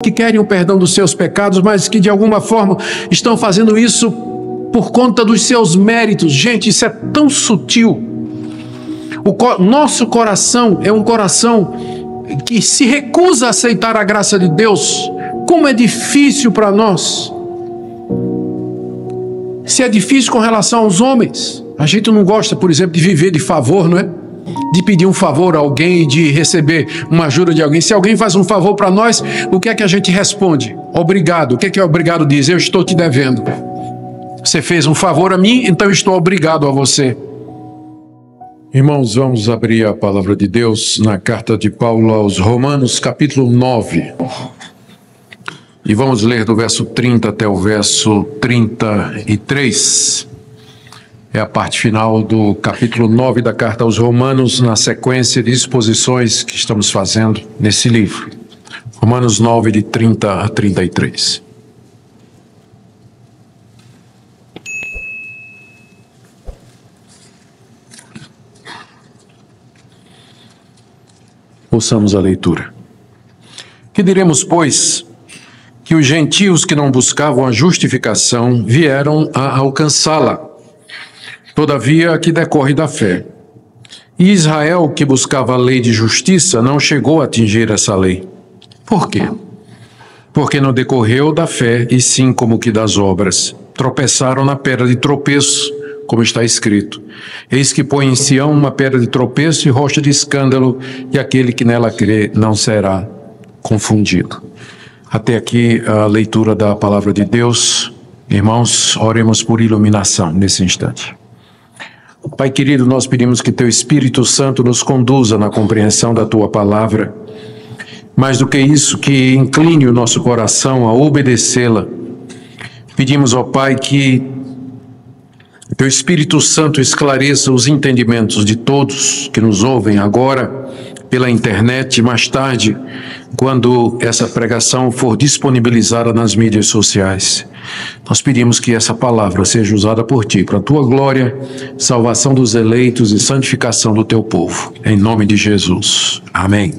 que querem o perdão dos seus pecados, mas que de alguma forma estão fazendo isso por conta dos seus méritos. Gente, isso é tão sutil. Nosso coração é um coração que se recusa a aceitar a graça de Deus. Como é difícil para nós. Se é difícil com relação aos homens, a gente não gosta, por exemplo, de viver de favor, não é? De pedir um favor a alguém, de receber uma ajuda de alguém. Se alguém faz um favor para nós, o que é que a gente responde? Obrigado. O que é que o obrigado diz? Eu estou te devendo. Você fez um favor a mim, então eu estou obrigado a você. Irmãos, vamos abrir a palavra de Deus na carta de Paulo aos Romanos, capítulo 9. E vamos ler do verso 30 até o verso 33. É a parte final do capítulo 9 da carta aos Romanos, na sequência de exposições que estamos fazendo nesse livro. Romanos 9, de 30 a 33. Ouçamos a leitura. Que diremos, pois, que os gentios que não buscavam a justificação vieram a alcançá-la, todavia a que decorre da fé. E Israel, que buscava a lei de justiça, não chegou a atingir essa lei. Por quê? Porque não decorreu da fé, e sim como que das obras. Tropeçaram na pedra de tropeço, como está escrito. Eis que põe em Sião uma pedra de tropeço e rocha de escândalo, e aquele que nela crê não será confundido. Até aqui a leitura da palavra de Deus. Irmãos, oremos por iluminação nesse instante. Pai querido, nós pedimos que Teu Espírito Santo nos conduza na compreensão da Tua palavra. Mais do que isso, que incline o nosso coração a obedecê-la. Pedimos, ó Pai, que Teu Espírito Santo esclareça os entendimentos de todos que nos ouvem agora pela internet e mais tarde, quando essa pregação for disponibilizada nas mídias sociais. Nós pedimos que essa palavra seja usada por Ti, para a Tua glória, salvação dos eleitos e santificação do Teu povo. Em nome de Jesus. Amém.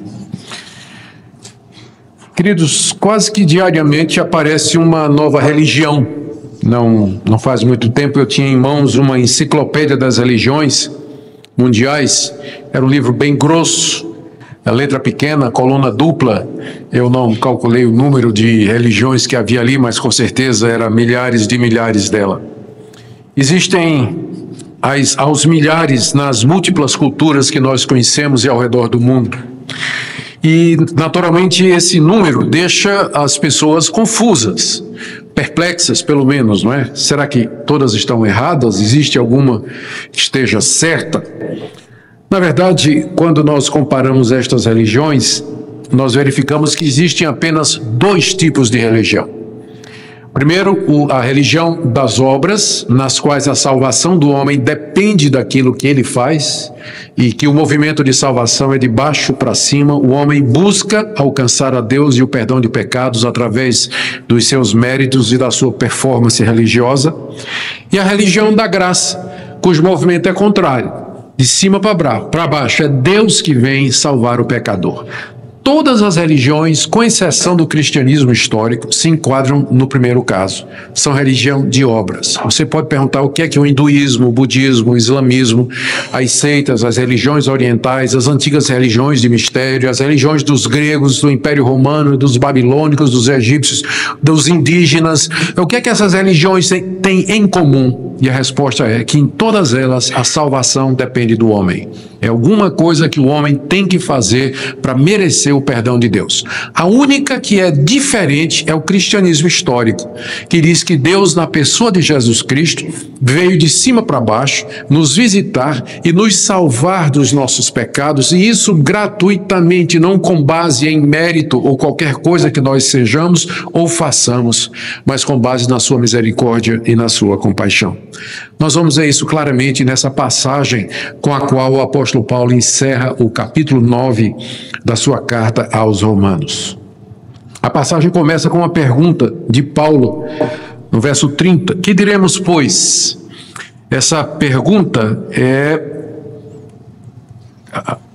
Queridos, quase que diariamente aparece uma nova religião. Não faz muito tempo eu tinha em mãos uma enciclopédia das religiões mundiais. Era um livro bem grosso, a letra pequena, a coluna dupla. Eu não calculei o número de religiões que havia ali, mas com certeza era milhares de milhares dela. Existem aos milhares nas múltiplas culturas que nós conhecemos e ao redor do mundo. E, naturalmente, esse número deixa as pessoas confusas, perplexas, pelo menos, não é? Será que todas estão erradas? Existe alguma que esteja certa? Na verdade, quando nós comparamos estas religiões, nós verificamos que existem apenas dois tipos de religião. Primeiro, a religião das obras, nas quais a salvação do homem depende daquilo que ele faz, e que o movimento de salvação é de baixo para cima. O homem busca alcançar a Deus e o perdão de pecados através dos seus méritos e da sua performance religiosa. E a religião da graça, cujo movimento é contrário, de cima para baixo. É Deus que vem salvar o pecador. Todas as religiões, com exceção do cristianismo histórico, se enquadram no primeiro caso. São religião de obras. Você pode perguntar o que é o hinduísmo, o budismo, o islamismo, as seitas, as religiões orientais, as antigas religiões de mistério, as religiões dos gregos, do Império Romano, dos babilônicos, dos egípcios, dos indígenas. O que é que essas religiões têm em comum? E a resposta é que em todas elas a salvação depende do homem. É alguma coisa que o homem tem que fazer para merecer o perdão de Deus. A única que é diferente é o cristianismo histórico, que diz que Deus, na pessoa de Jesus Cristo, veio de cima para baixo nos visitar e nos salvar dos nossos pecados, e isso gratuitamente, não com base em mérito ou qualquer coisa que nós sejamos ou façamos, mas com base na sua misericórdia e na sua compaixão. Nós vamos ver isso claramente nessa passagem com a qual o apóstolo Paulo encerra o capítulo 9 da sua carta aos Romanos. A passagem começa com uma pergunta de Paulo, no verso 30. Que diremos, pois? Essa pergunta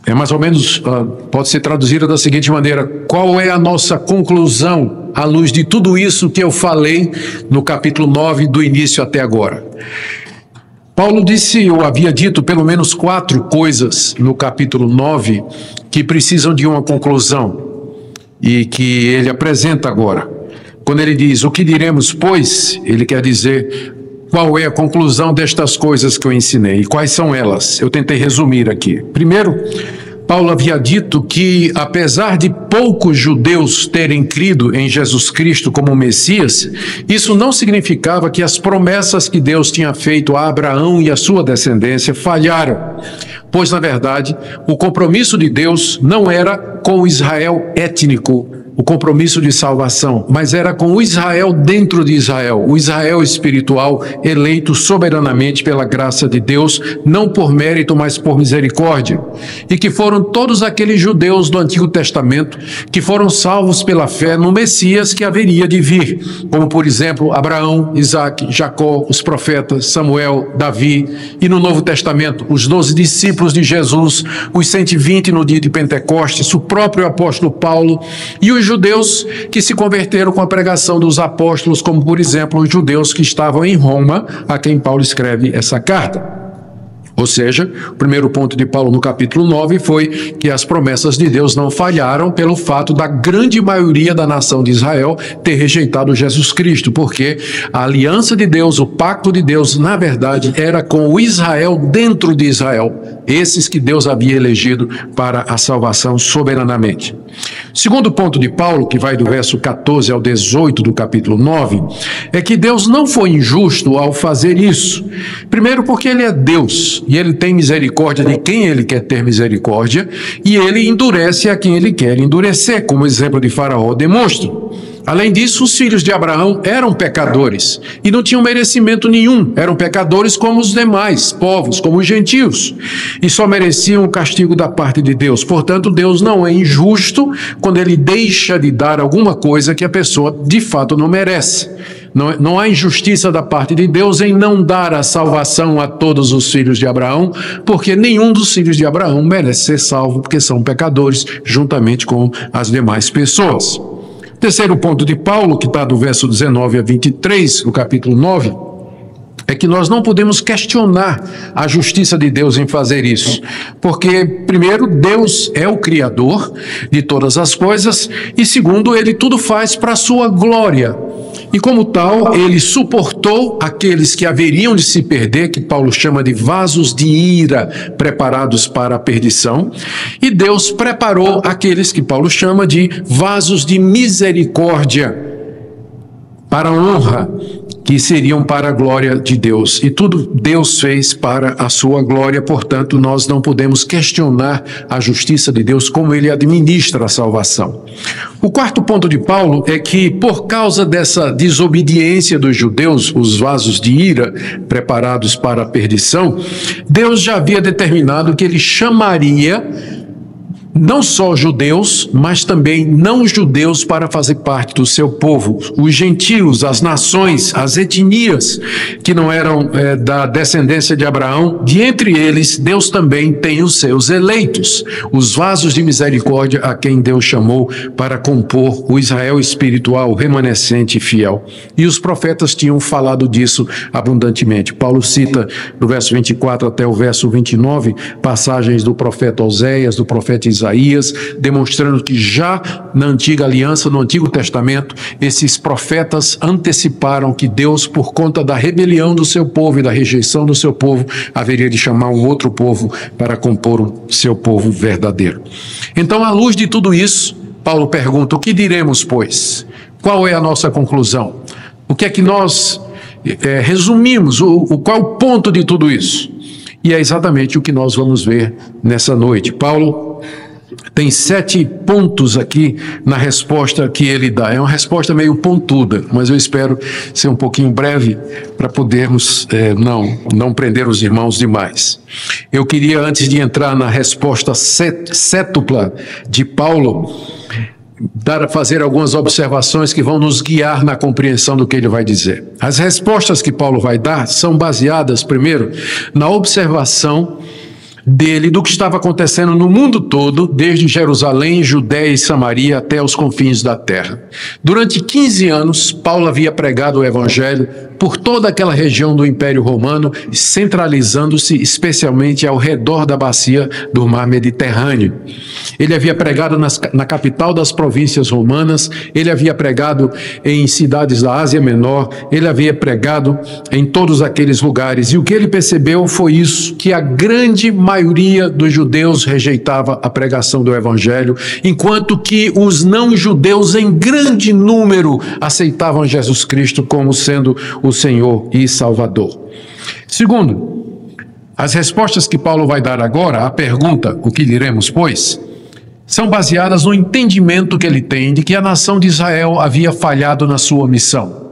É mais ou menos, pode ser traduzida da seguinte maneira: qual é a nossa conclusão à luz de tudo isso que eu falei no capítulo 9, do início até agora? Paulo disse, ou havia dito, pelo menos 4 coisas no capítulo 9 que precisam de uma conclusão e que ele apresenta agora. Quando ele diz, o que diremos, pois, ele quer dizer qual é a conclusão destas coisas que eu ensinei e quais são elas. Eu tentei resumir aqui. Primeiro, Paulo havia dito que, apesar de poucos judeus terem crido em Jesus Cristo como Messias, isso não significava que as promessas que Deus tinha feito a Abraão e a sua descendência falharam. Pois, na verdade, o compromisso de Deus não era com o Israel étnico, o compromisso de salvação, mas era com o Israel dentro de Israel, o Israel espiritual, eleito soberanamente pela graça de Deus, não por mérito, mas por misericórdia, e que foram todos aqueles judeus do Antigo Testamento que foram salvos pela fé no Messias que haveria de vir, como por exemplo Abraão, Isaac, Jacó, os profetas, Samuel, Davi, e no Novo Testamento os 12 discípulos de Jesus, os 120 no dia de Pentecostes, o próprio apóstolo Paulo e os judeus que se converteram com a pregação dos apóstolos, como por exemplo os judeus que estavam em Roma, a quem Paulo escreve essa carta. Ou seja, o primeiro ponto de Paulo no capítulo 9 foi que as promessas de Deus não falharam pelo fato da grande maioria da nação de Israel ter rejeitado Jesus Cristo, porque a aliança de Deus, o pacto de Deus, na verdade, era com o Israel dentro de Israel, esses que Deus havia elegido para a salvação soberanamente. Segundo ponto de Paulo, que vai do verso 14 ao 18 do capítulo 9, é que Deus não foi injusto ao fazer isso. Primeiro porque Ele é Deus, e Ele tem misericórdia de quem Ele quer ter misericórdia, e Ele endurece a quem Ele quer endurecer, como o exemplo de Faraó demonstra. Além disso, os filhos de Abraão eram pecadores e não tinham merecimento nenhum. Eram pecadores como os demais povos, como os gentios, e só mereciam o castigo da parte de Deus. Portanto, Deus não é injusto quando Ele deixa de dar alguma coisa que a pessoa de fato não merece. Não há injustiça da parte de Deus em não dar a salvação a todos os filhos de Abraão, porque nenhum dos filhos de Abraão merece ser salvo, porque são pecadores, juntamente com as demais pessoas. Terceiro ponto de Paulo, que está do verso 19 a 23, do capítulo 9, é que nós não podemos questionar a justiça de Deus em fazer isso, porque, primeiro, Deus é o Criador de todas as coisas, e segundo, Ele tudo faz para a sua glória. E como tal, Ele suportou aqueles que haveriam de se perder, que Paulo chama de vasos de ira preparados para a perdição, e Deus preparou aqueles que Paulo chama de vasos de misericórdia para a honra, que seriam para a glória de Deus. E tudo Deus fez para a sua glória, portanto, nós não podemos questionar a justiça de Deus, como Ele administra a salvação. O quarto ponto de Paulo é que, por causa dessa desobediência dos judeus, os vasos de ira preparados para a perdição, Deus já havia determinado que Ele chamaria não só judeus, mas também não judeus para fazer parte do seu povo. Os gentios, as nações, as etnias que não eram da descendência de Abraão, de entre eles, Deus também tem os seus eleitos, os vasos de misericórdia a quem Deus chamou para compor o Israel espiritual, remanescente e fiel. E os profetas tinham falado disso abundantemente. Paulo cita do verso 24 até o verso 29, passagens do profeta Oséias, do profeta Isaías, demonstrando que já na antiga aliança, no Antigo Testamento, esses profetas anteciparam que Deus, por conta da rebelião do seu povo e da rejeição do seu povo, haveria de chamar um outro povo para compor o seu povo verdadeiro. Então, à luz de tudo isso, Paulo pergunta: o que diremos, pois? Qual é a nossa conclusão? O que é que nós resumimos? Qual o ponto de tudo isso? E é exatamente o que nós vamos ver nessa noite. Paulo tem 7 pontos aqui na resposta que ele dá. É uma resposta meio pontuda, mas eu espero ser um pouquinho breve para podermos não prender os irmãos demais. Eu queria, antes de entrar na resposta cétupla de Paulo, fazer algumas observações que vão nos guiar na compreensão do que ele vai dizer. As respostas que Paulo vai dar são baseadas, primeiro, na observação dele do que estava acontecendo no mundo todo, desde Jerusalém, Judéia e Samaria até os confins da terra. Durante 15 anos, Paulo havia pregado o evangelho por toda aquela região do Império Romano, centralizando-se especialmente ao redor da bacia do Mar Mediterrâneo. Ele havia pregado na capital das províncias romanas, ele havia pregado em cidades da Ásia Menor, ele havia pregado em todos aqueles lugares. E o que ele percebeu foi isso, que a grande maioria dos judeus rejeitava a pregação do evangelho, enquanto que os não-judeus em grande número aceitavam Jesus Cristo como sendo o Senhor e Salvador. Segundo, as respostas que Paulo vai dar agora à pergunta, o que diremos, pois, são baseadas no entendimento que ele tem de que a nação de Israel havia falhado na sua missão.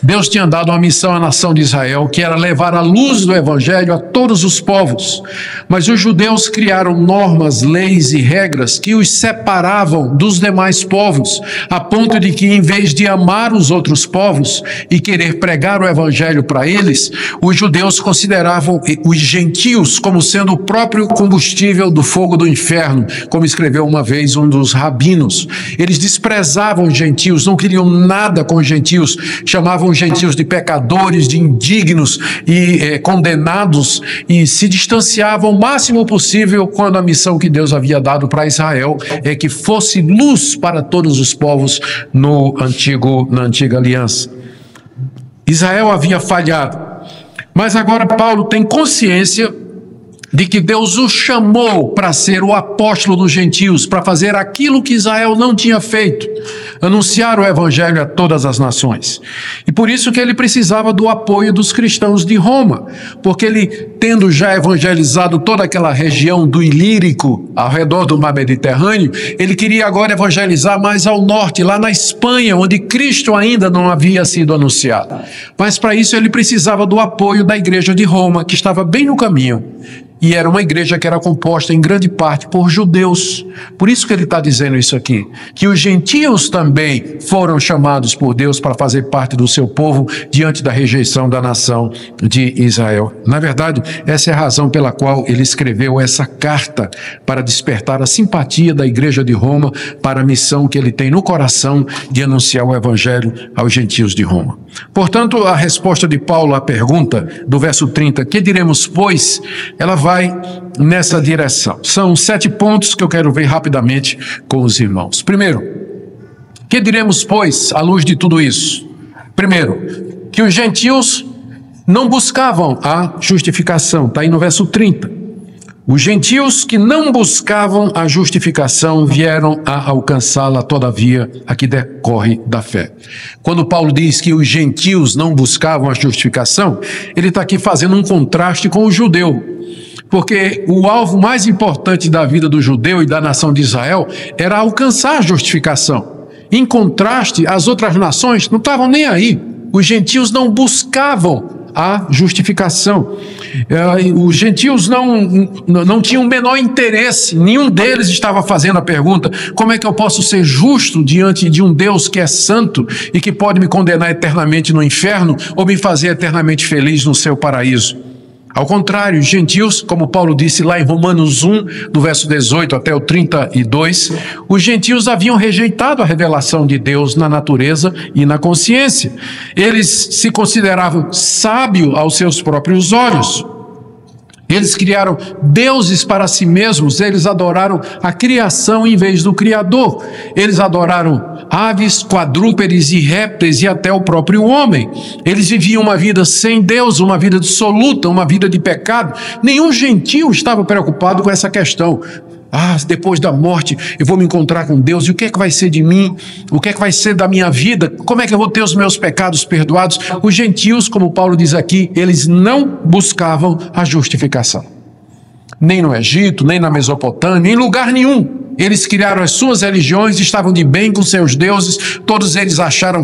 Deus tinha dado uma missão à nação de Israel, que era levar a luz do evangelho a todos os povos. Mas os judeus criaram normas, leis e regras que os separavam dos demais povos, a ponto de que, em vez de amar os outros povos e querer pregar o evangelho para eles, os judeus consideravam os gentios como sendo o próprio combustível do fogo do inferno, como escreveu uma vez um dos rabinos. Eles desprezavam os gentios, não queriam nada com os gentios, chamavam os gentios de pecadores, de indignos e condenados, e se distanciavam o máximo possível quando a missão que Deus havia dado para Israel é que fosse luz para todos os povos na antiga aliança. Israel havia falhado, mas agora Paulo tem consciência de que Deus o chamou para ser o apóstolo dos gentios, para fazer aquilo que Israel não tinha feito, anunciar o evangelho a todas as nações. E por isso que ele precisava do apoio dos cristãos de Roma, porque ele, tendo já evangelizado toda aquela região do Ilírico, ao redor do Mar Mediterrâneo, ele queria agora evangelizar mais ao norte, lá na Espanha, onde Cristo ainda não havia sido anunciado. Mas para isso ele precisava do apoio da igreja de Roma, que estava bem no caminho. E era uma igreja que era composta em grande parte por judeus. Por isso que ele está dizendo isso aqui, que os gentios também foram chamados por Deus para fazer parte do seu povo diante da rejeição da nação de Israel. Na verdade, essa é a razão pela qual ele escreveu essa carta, para despertar a simpatia da igreja de Roma para a missão que ele tem no coração de anunciar o evangelho aos gentios de Roma. Portanto, a resposta de Paulo à pergunta do verso 30, que diremos, pois, ela vai nessa direção. São 7 pontos que eu quero ver rapidamente com os irmãos. Primeiro, que diremos, pois, à luz de tudo isso? Primeiro, que os gentios não buscavam a justificação, está aí no verso 30. Os gentios que não buscavam a justificação vieram a alcançá-la, todavia, a que decorre da fé. Quando Paulo diz que os gentios não buscavam a justificação, ele está aqui fazendo um contraste com o judeu. Porque o alvo mais importante da vida do judeu e da nação de Israel era alcançar a justificação. Em contraste, as outras nações não estavam nem aí. Os gentios não buscavam a justificação. Os gentios não tinham o menor interesse, nenhum deles estava fazendo a pergunta: como é que eu posso ser justo diante de um Deus que é santo e que pode me condenar eternamente no inferno ou me fazer eternamente feliz no seu paraíso? Ao contrário, os gentios, como Paulo disse lá em Romanos 1, do verso 18 até o 32, os gentios haviam rejeitado a revelação de Deus na natureza e na consciência. Eles se consideravam sábios aos seus próprios olhos. Eles criaram deuses para si mesmos, eles adoraram a criação em vez do Criador. Eles adoraram aves, quadrúpedes e répteis e até o próprio homem. Eles viviam uma vida sem Deus, uma vida dissoluta, uma vida de pecado. Nenhum gentio estava preocupado com essa questão. Depois da morte eu vou me encontrar com Deus, e o que é que vai ser de mim? O que é que vai ser da minha vida? Como é que eu vou ter os meus pecados perdoados? Os gentios, como Paulo diz aqui, eles não buscavam a justificação. Nem no Egito, nem na Mesopotâmia, em lugar nenhum. Eles criaram as suas religiões, estavam de bem com seus deuses, todos eles achavam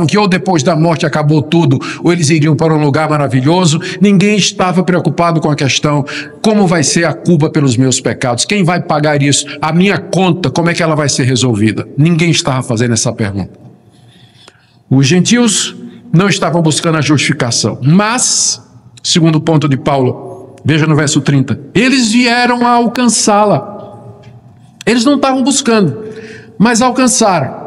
que ou depois da morte acabou tudo, ou eles iriam para um lugar maravilhoso. Ninguém estava preocupado com a questão: como vai ser a culpa pelos meus pecados? Quem vai pagar isso? A minha conta, como é que ela vai ser resolvida? Ninguém estava fazendo essa pergunta. Os gentios não estavam buscando a justificação, mas, segundo o ponto de Paulo, Veja no verso 30. Eles vieram a alcançá-la. Eles não estavam buscando, mas alcançaram.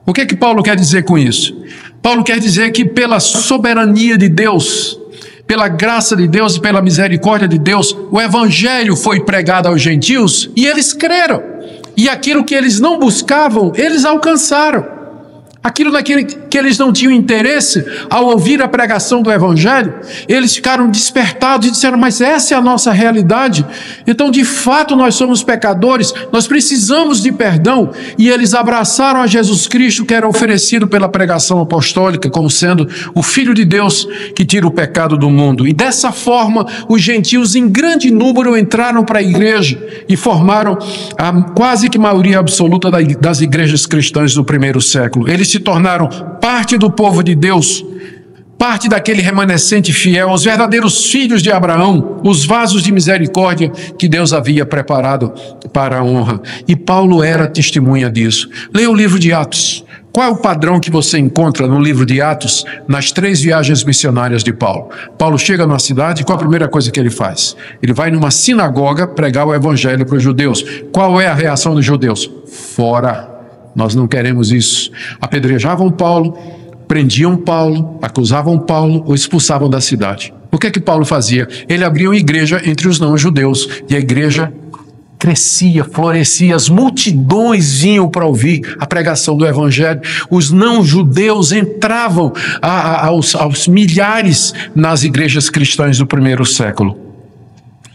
O que é que Paulo quer dizer com isso? Paulo quer dizer que pela soberania de Deus, pela graça de Deus e pela misericórdia de Deus, o evangelho foi pregado aos gentios e eles creram. E aquilo que eles não buscavam, eles alcançaram. Aquilo que eles não tinham interesse, ao ouvir a pregação do evangelho, eles ficaram despertados e disseram, mas essa é a nossa realidade. Então, de fato, nós somos pecadores, nós precisamos de perdão. E eles abraçaram a Jesus Cristo, que era oferecido pela pregação apostólica, como sendo o Filho de Deus que tira o pecado do mundo. E dessa forma, os gentios em grande número entraram para a igreja e formaram a quase que maioria absoluta das igrejas cristãs do primeiro século. Eles se tornaram parte do povo de Deus, parte daquele remanescente fiel, os verdadeiros filhos de Abraão, os vasos de misericórdia que Deus havia preparado para a honra. E Paulo era testemunha disso. Leia o livro de Atos. Qual é o padrão que você encontra no livro de Atos, nas 3 viagens missionárias de Paulo? Paulo chega numa cidade, qual a primeira coisa que ele faz? Ele vai numa sinagoga pregar o evangelho para os judeus. Qual é a reação dos judeus? Fora! Nós não queremos isso. Apedrejavam Paulo, prendiam Paulo, acusavam Paulo ou expulsavam da cidade. O que é que Paulo fazia? Ele abria uma igreja entre os não-judeus e a igreja crescia, florescia, as multidões vinham para ouvir a pregação do evangelho. Os não-judeus entravam aos milhares nas igrejas cristãs do primeiro século.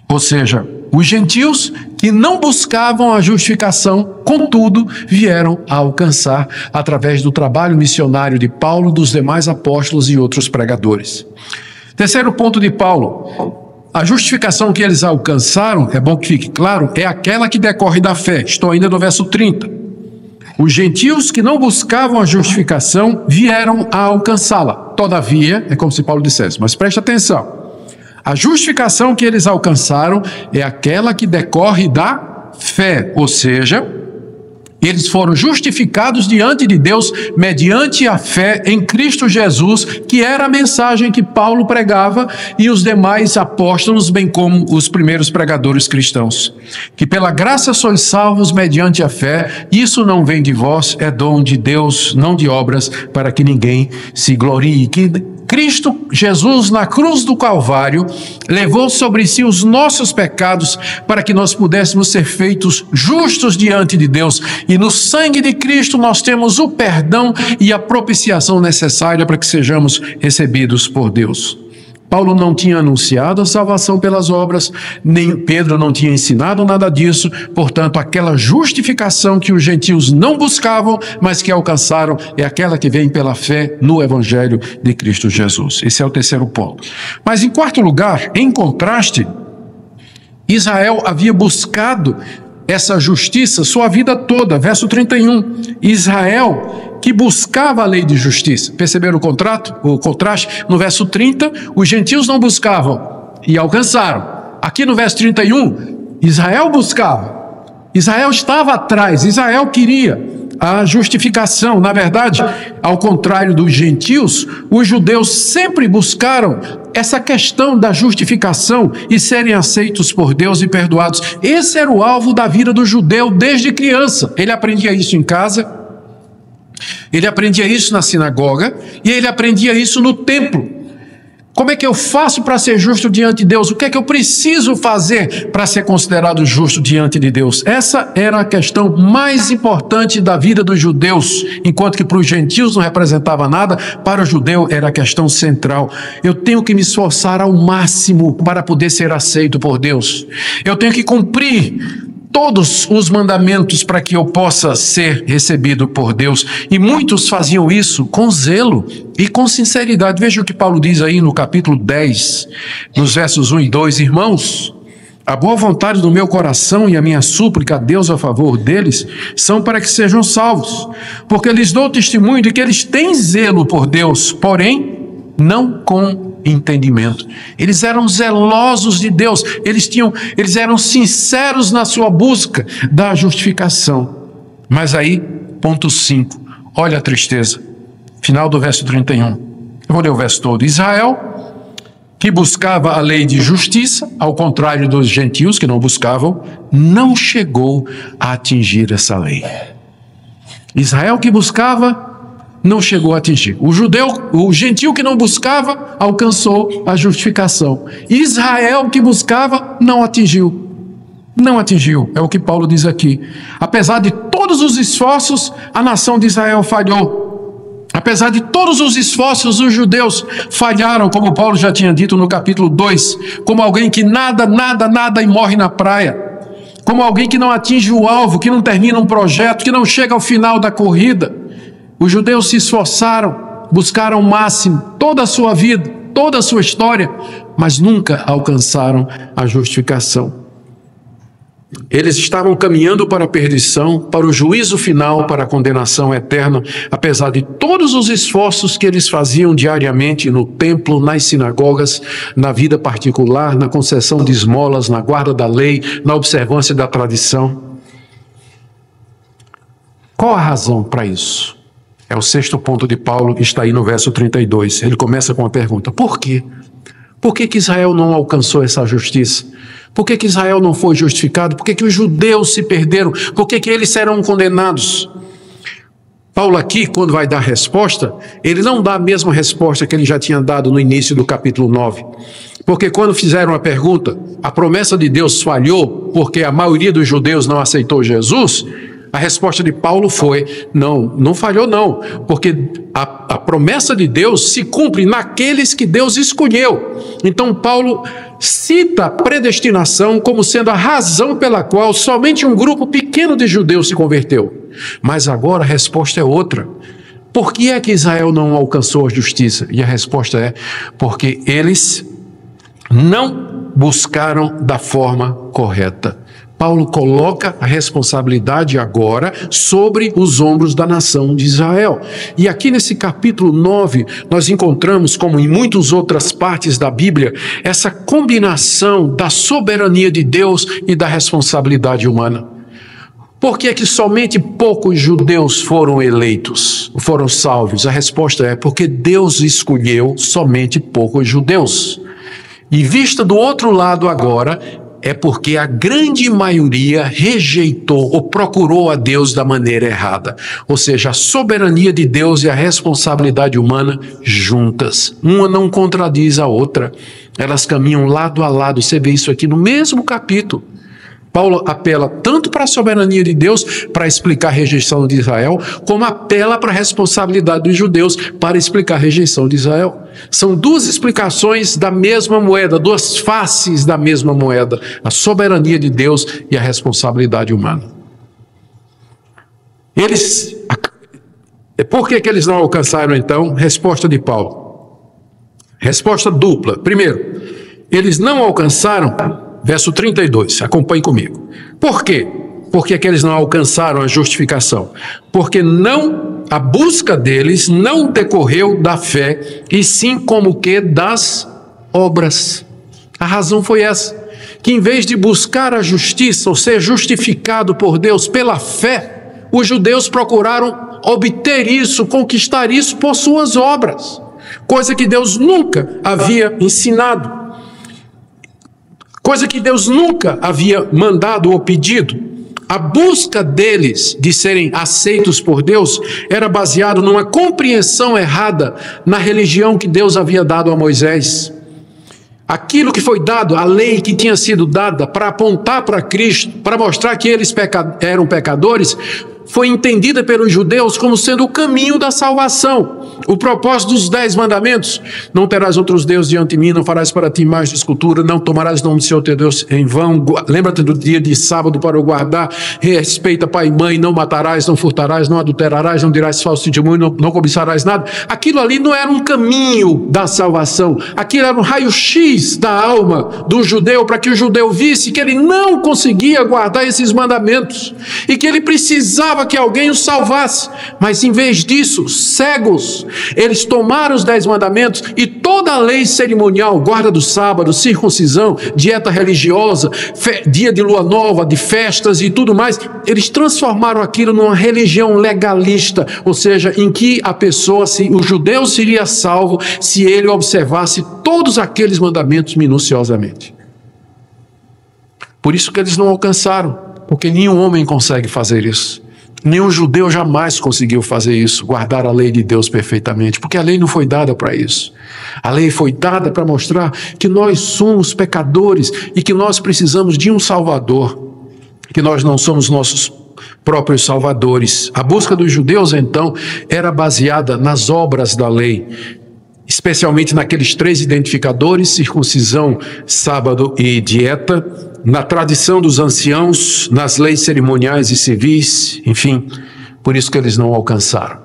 Ou seja, os gentios que não buscavam a justificação, contudo, vieram a alcançar através do trabalho missionário de Paulo, dos demais apóstolos e outros pregadores. Terceiro ponto de Paulo, a justificação que eles alcançaram, é bom que fique claro, é aquela que decorre da fé. Estou ainda no verso 30. Os gentios que não buscavam a justificação vieram a alcançá-la. Todavia, é como se Paulo dissesse, mas preste atenção. A justificação que eles alcançaram é aquela que decorre da fé, ou seja, eles foram justificados diante de Deus mediante a fé em Cristo Jesus, que era a mensagem que Paulo pregava e os demais apóstolos, bem como os primeiros pregadores cristãos. Que pela graça sois salvos mediante a fé, isso não vem de vós, é dom de Deus, não de obras, para que ninguém se glorie. Que Cristo Jesus, na cruz do Calvário, levou sobre si os nossos pecados para que nós pudéssemos ser feitos justos diante de Deus. E no sangue de Cristo nós temos o perdão e a propiciação necessária para que sejamos recebidos por Deus. Paulo não tinha anunciado a salvação pelas obras, nem Pedro não tinha ensinado nada disso, portanto, aquela justificação que os gentios não buscavam, mas que alcançaram, é aquela que vem pela fé no Evangelho de Cristo Jesus. Esse é o terceiro ponto. Mas em quarto lugar, em contraste, Israel havia buscado essa justiça sua vida toda. Verso 31, Israel que buscava a lei de justiça. Perceberam o contraste? No verso 30, os gentios não buscavam e alcançaram. Aqui no verso 31, Israel buscava. Israel estava atrás, Israel queria a justificação. Na verdade, ao contrário dos gentios, os judeus sempre buscaram essa questão da justificação e serem aceitos por Deus e perdoados. Esse era o alvo da vida do judeu desde criança. Ele aprendia isso em casa, ele aprendia isso na sinagoga e ele aprendia isso no templo. Como é que eu faço para ser justo diante de Deus? O que é que eu preciso fazer para ser considerado justo diante de Deus? Essa era a questão mais importante da vida dos judeus, enquanto que para os gentios não representava nada, para o judeu era a questão central. Eu tenho que me esforçar ao máximo para poder ser aceito por Deus. Eu tenho que cumprir todos os mandamentos para que eu possa ser recebido por Deus. E muitos faziam isso com zelo e com sinceridade. Veja o que Paulo diz aí no capítulo 10, nos versos 1 e 2. Irmãos, a boa vontade do meu coração e a minha súplica a Deus a favor deles são para que sejam salvos, porque lhes dou testemunho de que eles têm zelo por Deus, porém não com entendimento. Eles eram zelosos de Deus, eles eram sinceros na sua busca da justificação. Mas aí, ponto 5, olha a tristeza, final do verso 31. Eu vou ler o verso todo. Israel, que buscava a lei de justiça, ao contrário dos gentios que não buscavam, não chegou a atingir essa lei. Israel que buscava, não chegou a atingir. O gentio que não buscava, alcançou a justificação. Israel que buscava, não atingiu. Não atingiu, é o que Paulo diz aqui. Apesar de todos os esforços, a nação de Israel falhou. Apesar de todos os esforços, os judeus falharam, como Paulo já tinha dito no capítulo 2, como alguém que nada e morre na praia, como alguém que não atinge o alvo, que não termina um projeto, que não chega ao final da corrida. Os judeus se esforçaram, buscaram o máximo, toda a sua vida, toda a sua história, mas nunca alcançaram a justificação. Eles estavam caminhando para a perdição, para o juízo final, para a condenação eterna, apesar de todos os esforços que eles faziam diariamente no templo, nas sinagogas, na vida particular, na concessão de esmolas, na guarda da lei, na observância da tradição. Qual a razão para isso? É o sexto ponto de Paulo, que está aí no verso 32. Ele começa com uma pergunta: por quê? Por que Israel não alcançou essa justiça? Por que Israel não foi justificado? Por que os judeus se perderam? Por que eles serão condenados? Paulo aqui, quando vai dar a resposta, ele não dá a mesma resposta que ele já tinha dado no início do capítulo 9. Porque quando fizeram a pergunta, a promessa de Deus falhou porque a maioria dos judeus não aceitou Jesus, a resposta de Paulo foi: não falhou não, porque a promessa de Deus se cumpre naqueles que Deus escolheu. Então Paulo cita a predestinação como sendo a razão pela qual somente um grupo pequeno de judeus se converteu. Mas agora a resposta é outra. Por que é que Israel não alcançou a justiça? E a resposta é: porque eles não buscaram da forma correta. Paulo coloca a responsabilidade agora sobre os ombros da nação de Israel. E aqui nesse capítulo 9, nós encontramos, como em muitas outras partes da Bíblia, essa combinação da soberania de Deus e da responsabilidade humana. Por que é que somente poucos judeus foram eleitos, foram salvos? A resposta é: porque Deus escolheu somente poucos judeus. E vista do outro lado agora, é porque a grande maioria rejeitou ou procurou a Deus da maneira errada. Ou seja, a soberania de Deus e a responsabilidade humana juntas. Uma não contradiz a outra. Elas caminham lado a lado. Você vê isso aqui no mesmo capítulo. Paulo apela tanto para a soberania de Deus para explicar a rejeição de Israel, como apela para a responsabilidade dos judeus para explicar a rejeição de Israel. São duas explicações da mesma moeda, duas faces da mesma moeda: a soberania de Deus e a responsabilidade humana. Por que eles não alcançaram então? Resposta de Paulo. Resposta dupla. Primeiro, eles não alcançaram. Verso 32, acompanhe comigo. Por quê? Por que eles não alcançaram a justificação? Porque a busca deles não decorreu da fé, e sim como que das obras. A razão foi essa: que em vez de buscar a justiça, ou ser justificado por Deus pela fé, os judeus procuraram obter isso, conquistar isso por suas obras, coisa que Deus nunca havia ensinado. Coisa que Deus nunca havia mandado ou pedido. A busca deles de serem aceitos por Deus era baseada numa compreensão errada na religião que Deus havia dado a Moisés. Aquilo que foi dado, a lei que tinha sido dada para apontar para Cristo, para mostrar que eles eram pecadores, foi entendida pelos judeus como sendo o caminho da salvação. O propósito dos 10 mandamentos: não terás outros deuses diante de mim, não farás para ti imagem de escultura, não tomarás o nome do Senhor teu Deus em vão, lembra-te do dia de sábado para o guardar, respeita pai e mãe, não matarás, não furtarás, não adulterarás, não dirás falso testemunho, não cobiçarás nada. Aquilo ali não era um caminho da salvação, aquilo era um raio-x da alma do judeu, para que o judeu visse que ele não conseguia guardar esses mandamentos e que ele precisava precisava que alguém os salvasse, mas em vez disso, cegos, eles tomaram os 10 mandamentos e toda a lei cerimonial, guarda do sábado, circuncisão, dieta religiosa, dia de lua nova, de festas e tudo mais, eles transformaram aquilo numa religião legalista, ou seja, em que a pessoa, o judeu seria salvo se ele observasse todos aqueles mandamentos minuciosamente. Por isso que eles não alcançaram, porque nenhum homem consegue fazer isso. Nenhum judeu jamais conseguiu fazer isso, guardar a lei de Deus perfeitamente, porque a lei não foi dada para isso. A lei foi dada para mostrar que nós somos pecadores e que nós precisamos de um Salvador, que nós não somos nossos próprios salvadores. A busca dos judeus, então, era baseada nas obras da lei, especialmente naqueles 3 identificadores: circuncisão, sábado e dieta, na tradição dos anciãos, nas leis cerimoniais e civis, enfim. Por isso que eles não alcançaram,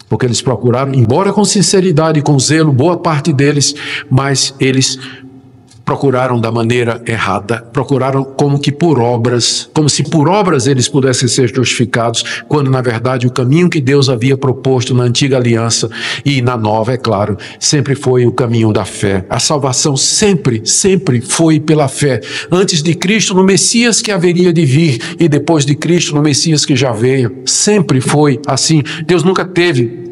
porque eles procuraram, embora com sinceridade e com zelo, boa parte deles, mas eles procuraram da maneira errada, procuraram como que por obras, como se por obras eles pudessem ser justificados, quando na verdade o caminho que Deus havia proposto na antiga aliança e na nova, é claro, sempre foi o caminho da fé. A salvação sempre foi pela fé. Antes de Cristo, no Messias que haveria de vir, e depois de Cristo, no Messias que já veio. Sempre foi assim. Deus nunca teve,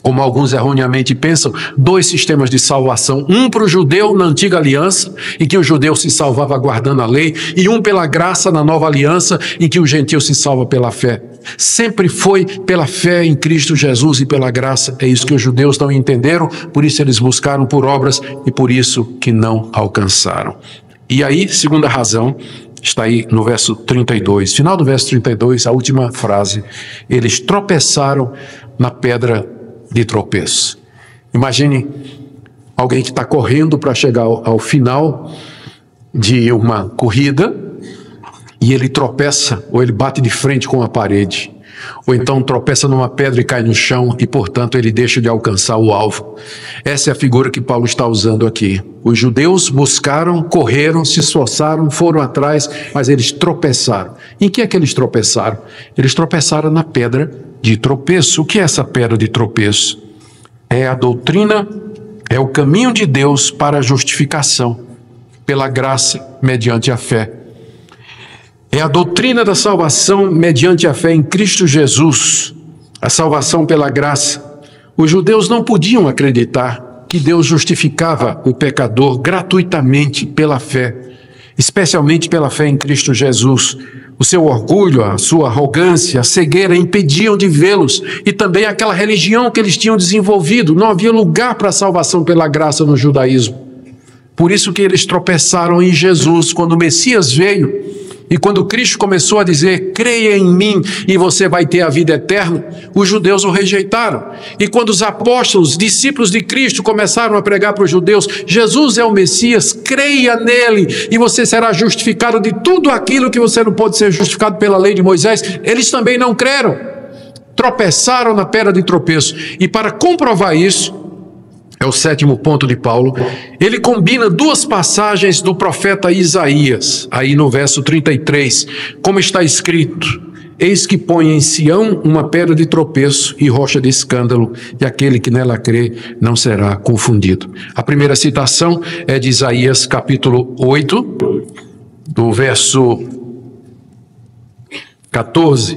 como alguns erroneamente pensam, 2 sistemas de salvação. Um para o judeu na antiga aliança, em que o judeu se salvava guardando a lei, e um pela graça na nova aliança, em que o gentio se salva pela fé. Sempre foi pela fé em Cristo Jesus e pela graça. É isso que os judeus não entenderam, por isso eles buscaram por obras e por isso que não alcançaram. E aí, segunda razão, está aí no verso 32, final do verso 32, a última frase: eles tropeçaram na pedra de tropeço. Imagine alguém que está correndo para chegar ao final de uma corrida e ele tropeça, ou ele bate de frente com a parede, ou então tropeça numa pedra e cai no chão e, portanto, ele deixa de alcançar o alvo. Essa é a figura que Paulo está usando aqui. Os judeus buscaram, correram, se esforçaram, foram atrás, mas eles tropeçaram. Em que é que eles tropeçaram? Eles tropeçaram na pedra de tropeço. O que é essa pedra de tropeço? É a doutrina, é o caminho de Deus para a justificação, pela graça, mediante a fé. É a doutrina da salvação mediante a fé em Cristo Jesus, a salvação pela graça. Os judeus não podiam acreditar que Deus justificava o pecador gratuitamente pela fé, especialmente pela fé em Cristo Jesus. O seu orgulho, a sua arrogância, a cegueira impediam de vê-los, e também aquela religião que eles tinham desenvolvido. Não havia lugar para a salvação pela graça no judaísmo. Por isso que eles tropeçaram em Jesus quando o Messias veio. E quando Cristo começou a dizer: creia em mim e você vai ter a vida eterna, os judeus o rejeitaram. E quando os apóstolos, discípulos de Cristo, começaram a pregar para os judeus: Jesus é o Messias, creia nele e você será justificado de tudo aquilo que você não pode ser justificado pela lei de Moisés, eles também não creram. Tropeçaram na pedra de tropeço. E para comprovar isso, é o 7º ponto de Paulo, ele combina 2 passagens do profeta Isaías, aí no verso 33, como está escrito: eis que põe em Sião uma pedra de tropeço e rocha de escândalo, e aquele que nela crê não será confundido. A primeira citação é de Isaías capítulo 8, do verso 14.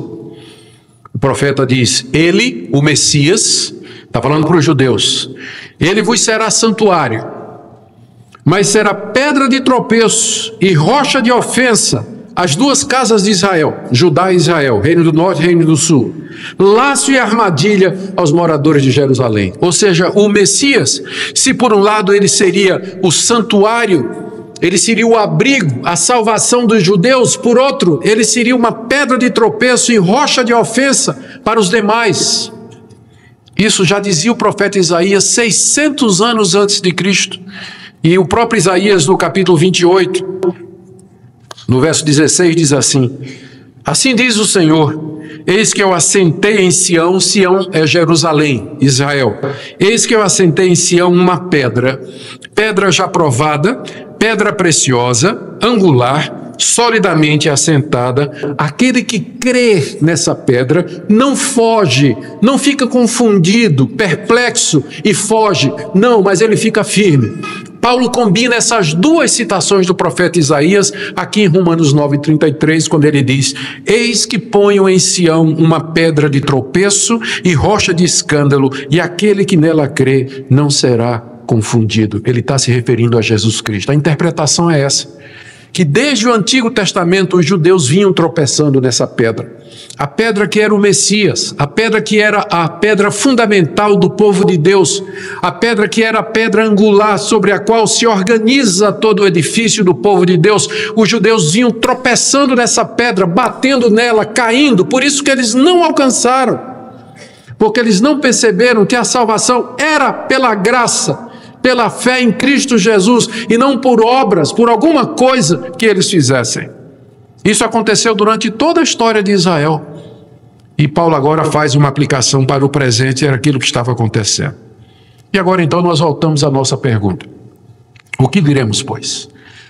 O profeta diz: ele, o Messias, está falando para os judeus, ele vos será santuário, mas será pedra de tropeço e rocha de ofensa as 2 casas de Israel, Judá e Israel, reino do norte e reino do sul, laço e armadilha aos moradores de Jerusalém. Ou seja, o Messias, se por um lado ele seria o santuário, ele seria o abrigo, a salvação dos judeus, por outro, ele seria uma pedra de tropeço e rocha de ofensa para os demais. Isso já dizia o profeta Isaías 600 anos antes de Cristo. E o próprio Isaías, no capítulo 28, no verso 16, diz assim: assim diz o Senhor, eis que eu assentei em Sião, Sião é Jerusalém, Israel. Eis que eu assentei em Sião uma pedra, pedra já provada, pedra preciosa, angular, solidamente assentada, aquele que crê nessa pedra não foge, não fica confundido, perplexo e foge. Não, mas ele fica firme. Paulo combina essas duas citações do profeta Isaías aqui em Romanos 9:33, quando ele diz: eis que ponho em Sião uma pedra de tropeço e rocha de escândalo, e aquele que nela crê não será confundido. Ele está se referindo a Jesus Cristo. A interpretação é essa, que desde o Antigo Testamento os judeus vinham tropeçando nessa pedra. A pedra que era o Messias, a pedra que era a pedra fundamental do povo de Deus, a pedra que era a pedra angular sobre a qual se organiza todo o edifício do povo de Deus. Os judeus vinham tropeçando nessa pedra, batendo nela, caindo, por isso que eles não alcançaram, porque eles não perceberam que a salvação era pela graça, pela fé em Cristo Jesus, e não por obras, por alguma coisa que eles fizessem. Isso aconteceu durante toda a história de Israel. E Paulo agora faz uma aplicação para o presente, era aquilo que estava acontecendo. E agora então nós voltamos à nossa pergunta. O que diremos, pois?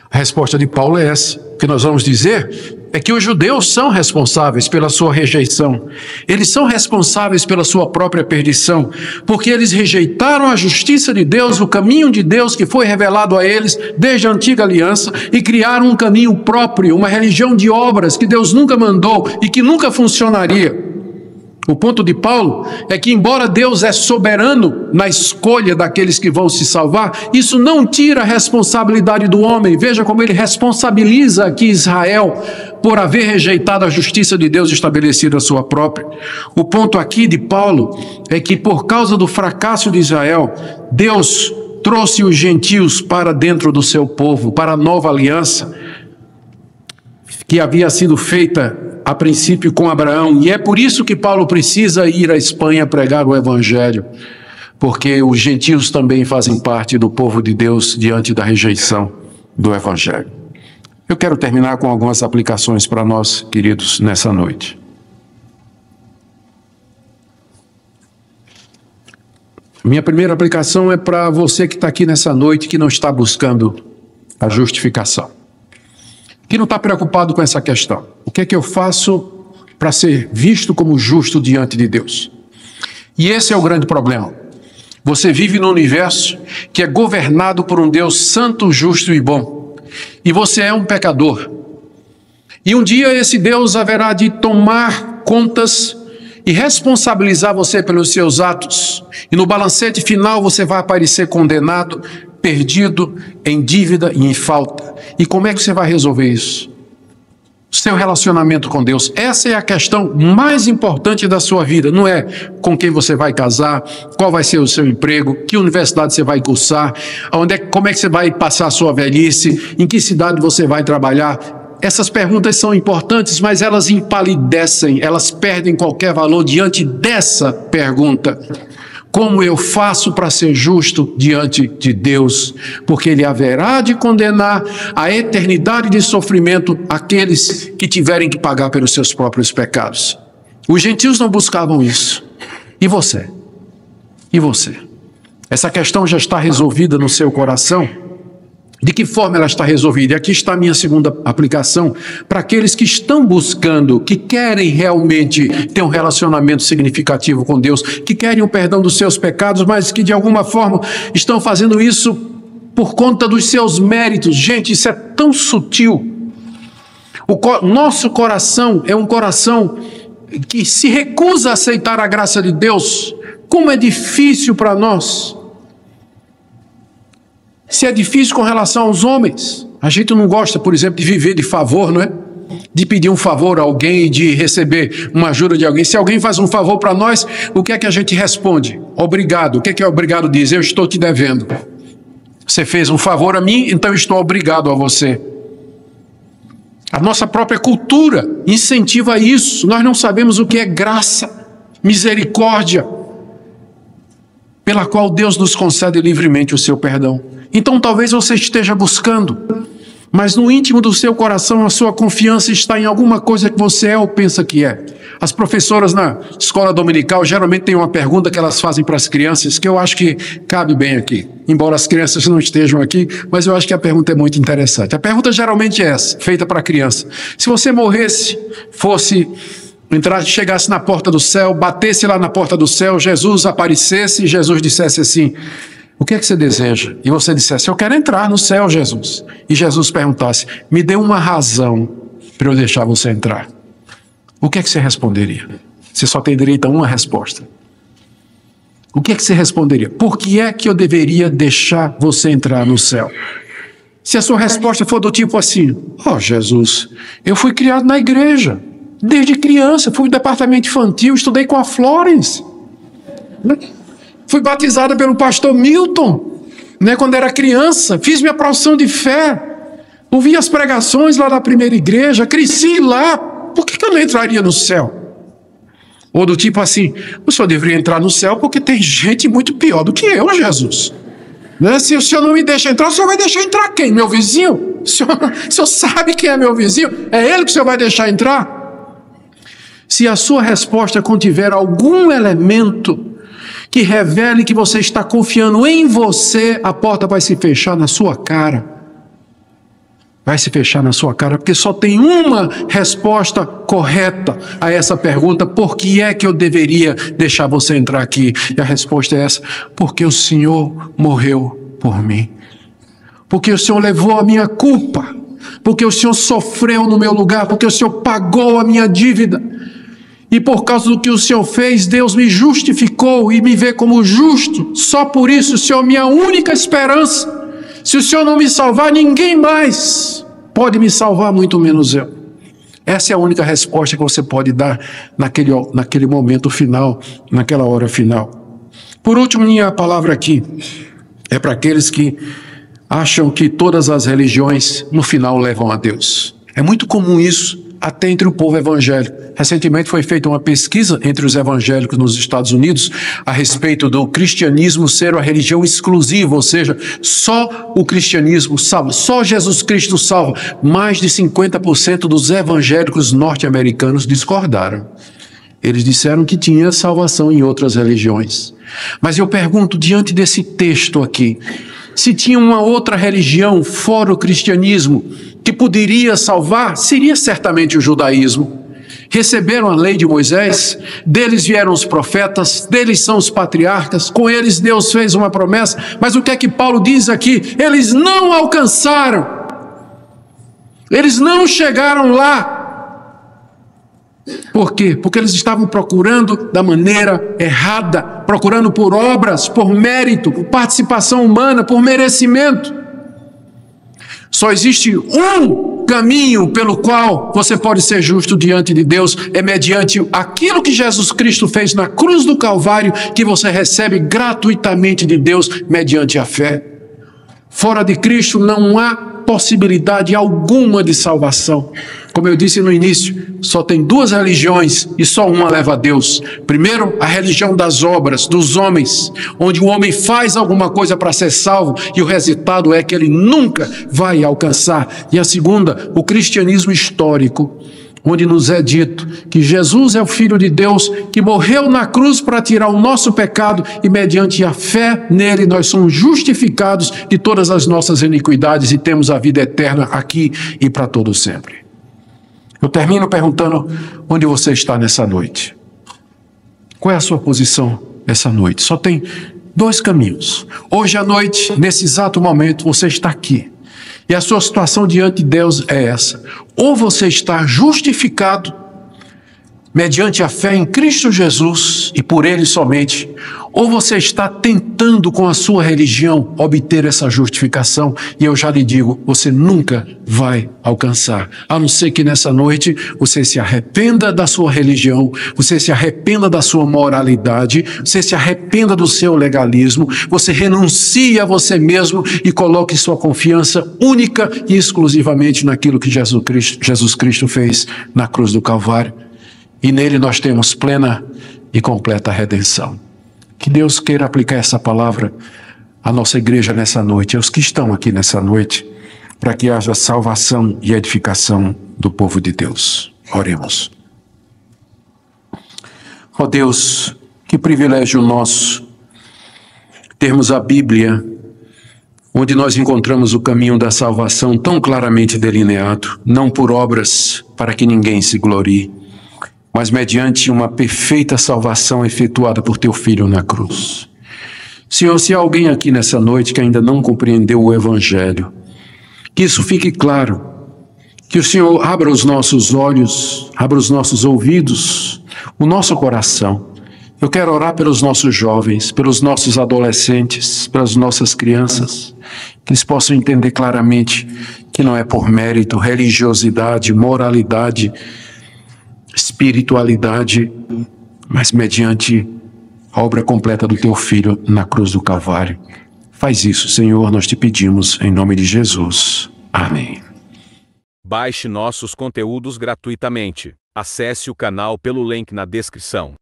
A resposta de Paulo é essa. O que nós vamos dizer é que os judeus são responsáveis pela sua rejeição. Eles são responsáveis pela sua própria perdição, porque eles rejeitaram a justiça de Deus, o caminho de Deus que foi revelado a eles desde a antiga aliança, e criaram um caminho próprio, uma religião de obras que Deus nunca mandou e que nunca funcionaria. O ponto de Paulo é que, embora Deus é soberano na escolha daqueles que vão se salvar, isso não tira a responsabilidade do homem. Veja como ele responsabiliza aqui Israel por haver rejeitado a justiça de Deus estabelecida a sua própria. O ponto aqui de Paulo é que, por causa do fracasso de Israel, Deus trouxe os gentios para dentro do seu povo, para a nova aliança que havia sido feita a princípio com Abraão, e é por isso que Paulo precisa ir à Espanha pregar o Evangelho, porque os gentios também fazem parte do povo de Deus diante da rejeição do Evangelho. Eu quero terminar com algumas aplicações para nós, queridos, nessa noite. Minha primeira aplicação é para você que está aqui nessa noite, que não está buscando a justificação, que não está preocupado com essa questão. O que é que eu faço para ser visto como justo diante de Deus? E esse é o grande problema. Você vive num universo que é governado por um Deus santo, justo e bom. E você é um pecador. E um dia esse Deus haverá de tomar contas e responsabilizar você pelos seus atos. E no balancete final você vai aparecer condenado, perdido, em dívida e em falta. E como é que você vai resolver isso? Seu relacionamento com Deus. Essa é a questão mais importante da sua vida. Não é com quem você vai casar, qual vai ser o seu emprego, que universidade você vai cursar, como é que você vai passar a sua velhice, em que cidade você vai trabalhar. Essas perguntas são importantes, mas elas empalidecem, elas perdem qualquer valor diante dessa pergunta. Como eu faço para ser justo diante de Deus? Porque Ele haverá de condenar a eternidade de sofrimento aqueles que tiverem que pagar pelos seus próprios pecados. Os gentios não buscavam isso. E você? E você? Essa questão já está resolvida no seu coração? De que forma ela está resolvida? E aqui está a minha segunda aplicação para aqueles que estão buscando, que querem realmente ter um relacionamento significativo com Deus, que querem o perdão dos seus pecados, mas que de alguma forma estão fazendo isso por conta dos seus méritos. Gente, isso é tão sutil. Nosso coração é um coração que se recusa a aceitar a graça de Deus. Como é difícil para nós. Se é difícil com relação aos homens, a gente não gosta, por exemplo, de viver de favor, não é? De pedir um favor a alguém, de receber uma ajuda de alguém. Se alguém faz um favor para nós, o que é que a gente responde? Obrigado. O que é obrigado diz? Eu estou te devendo. Você fez um favor a mim, então eu estou obrigado a você. A nossa própria cultura incentiva isso. Nós não sabemos o que é graça, misericórdia, pela qual Deus nos concede livremente o seu perdão. Então talvez você esteja buscando, mas no íntimo do seu coração a sua confiança está em alguma coisa que você é ou pensa que é. As professoras na escola dominical geralmente têm uma pergunta que elas fazem para as crianças que eu acho que cabe bem aqui. Embora as crianças não estejam aqui, mas eu acho que a pergunta é muito interessante. A pergunta geralmente é essa, feita para a criança. Se você morresse, chegasse na porta do céu, batesse lá na porta do céu, Jesus aparecesse e Jesus dissesse assim: o que é que você deseja? E você dissesse: eu quero entrar no céu, Jesus. E Jesus perguntasse: me dê uma razão para eu deixar você entrar. O que é que você responderia? Você só tem direito a uma resposta. O que é que você responderia? Por que é que eu deveria deixar você entrar no céu? Se a sua resposta for do tipo assim: Jesus, eu fui criado na igreja. Desde criança, fui no departamento infantil, estudei com a Florence. Fui batizada pelo pastor Milton, quando era criança. Fiz minha profissão de fé. Ouvi as pregações lá da primeira igreja. Cresci lá. Por que eu não entraria no céu? Ou do tipo assim: o senhor deveria entrar no céu porque tem gente muito pior do que eu, Jesus. Se o senhor não me deixa entrar, o senhor vai deixar entrar quem? Meu vizinho? O senhor sabe quem é meu vizinho? É ele que o senhor vai deixar entrar? Se a sua resposta contiver algum elemento que revele que você está confiando em você, a porta vai se fechar na sua cara. Vai se fechar na sua cara, porque só tem uma resposta correta a essa pergunta: por que é que eu deveria deixar você entrar aqui? E a resposta é essa: porque o Senhor morreu por mim. Porque o Senhor levou a minha culpa. Porque o Senhor sofreu no meu lugar. Porque o Senhor pagou a minha dívida. E por causa do que o Senhor fez, Deus me justificou e me vê como justo. Só por isso o Senhor é minha única esperança. Se o Senhor não me salvar, ninguém mais pode me salvar, muito menos eu. Essa é a única resposta que você pode dar naquele momento final, naquela hora final. Por último, minha palavra aqui é para aqueles que acham que todas as religiões no final levam a Deus. É muito comum isso, até entre o povo evangélico. Recentemente foi feita uma pesquisa entre os evangélicos nos Estados Unidos a respeito do cristianismo ser a religião exclusiva, ou seja, só o cristianismo salva, só Jesus Cristo salva. Mais de 50% dos evangélicos norte-americanos discordaram. Eles disseram que tinha salvação em outras religiões. Mas eu pergunto, diante desse texto aqui, se tinha uma outra religião fora o cristianismo que poderia salvar, seria certamente o judaísmo. Receberam a lei de Moisés, deles vieram os profetas, deles são os patriarcas, com eles Deus fez uma promessa, mas o que é que Paulo diz aqui? Eles não alcançaram, eles não chegaram lá. Por quê? Porque eles estavam procurando da maneira errada, procurando por obras, por mérito, por participação humana, por merecimento. Só existe um caminho pelo qual você pode ser justo diante de Deus, é mediante aquilo que Jesus Cristo fez na cruz do Calvário, que você recebe gratuitamente de Deus mediante a fé. Fora de Cristo não há possibilidade alguma de salvação. Como eu disse no início, só tem duas religiões e só uma leva a Deus. Primeiro, a religião das obras, dos homens, onde o homem faz alguma coisa para ser salvo e o resultado é que ele nunca vai alcançar. E a segunda, o cristianismo histórico, onde nos é dito que Jesus é o Filho de Deus, que morreu na cruz para tirar o nosso pecado e mediante a fé nele nós somos justificados de todas as nossas iniquidades e temos a vida eterna aqui e para todo sempre. Eu termino perguntando onde você está nessa noite. Qual é a sua posição essa noite? Só tem dois caminhos. Hoje à noite, nesse exato momento, você está aqui. E a sua situação diante de Deus é essa: ou você está justificado mediante a fé em Cristo Jesus e por Ele somente, ou você está tentando com a sua religião obter essa justificação, e eu já lhe digo, você nunca vai alcançar, a não ser que nessa noite você se arrependa da sua religião, você se arrependa da sua moralidade, você se arrependa do seu legalismo, você renuncie a você mesmo e coloque sua confiança única e exclusivamente naquilo que Jesus Cristo fez na cruz do Calvário. E nele nós temos plena e completa redenção. Que Deus queira aplicar essa palavra à nossa igreja nessa noite, aos que estão aqui nessa noite, para que haja salvação e edificação do povo de Deus. Oremos. Ó Deus, que privilégio nosso termos a Bíblia, onde nós encontramos o caminho da salvação tão claramente delineado, não por obras para que ninguém se glorie, mas mediante uma perfeita salvação efetuada por teu Filho na cruz. Senhor, se há alguém aqui nessa noite que ainda não compreendeu o Evangelho, que isso fique claro, que o Senhor abra os nossos olhos, abra os nossos ouvidos, o nosso coração. Eu quero orar pelos nossos jovens, pelos nossos adolescentes, pelas nossas crianças, que eles possam entender claramente que não é por mérito, religiosidade, moralidade, espiritualidade, mas mediante a obra completa do teu Filho na cruz do Calvário. Faz isso, Senhor, nós te pedimos, em nome de Jesus. Amém. Baixe nossos conteúdos gratuitamente. Acesse o canal pelo link na descrição.